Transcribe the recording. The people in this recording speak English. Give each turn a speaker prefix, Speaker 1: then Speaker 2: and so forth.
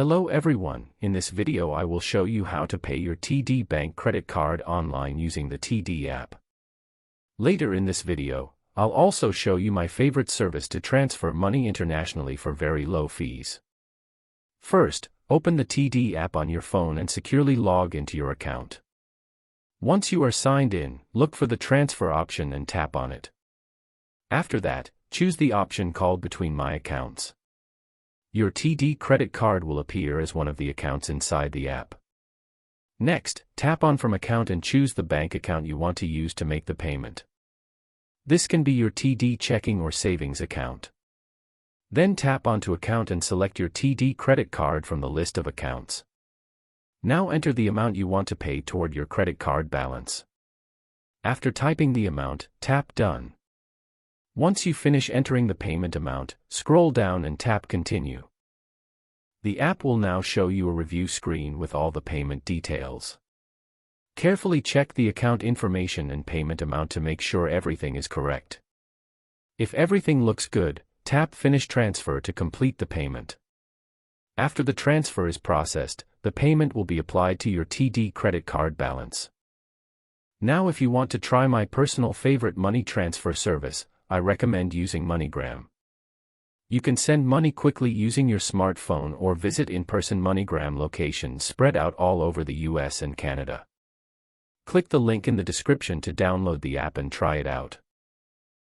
Speaker 1: Hello everyone, in this video I will show you how to pay your TD Bank credit card online using the TD app. Later in this video, I'll also show you my favorite service to transfer money internationally for very low fees. First, open the TD app on your phone and securely log into your account. Once you are signed in, look for the transfer option and tap on it. After that, choose the option called Between My Accounts. Your TD credit card will appear as one of the accounts inside the app. Next, tap on From Account and choose the bank account you want to use to make the payment. This can be your TD checking or savings account. Then tap onto Account and select your TD credit card from the list of accounts. Now enter the amount you want to pay toward your credit card balance. After typing the amount, tap Done. Once you finish entering the payment amount, scroll down and tap Continue. The app will now show you a review screen with all the payment details. Carefully check the account information and payment amount to make sure everything is correct. If everything looks good, tap Finish Transfer to complete the payment. After the transfer is processed, the payment will be applied to your TD credit card balance. Now if you want to try my personal favorite money transfer service, I recommend using MoneyGram. You can send money quickly using your smartphone or visit in-person MoneyGram locations spread out all over the US and Canada. Click the link in the description to download the app and try it out.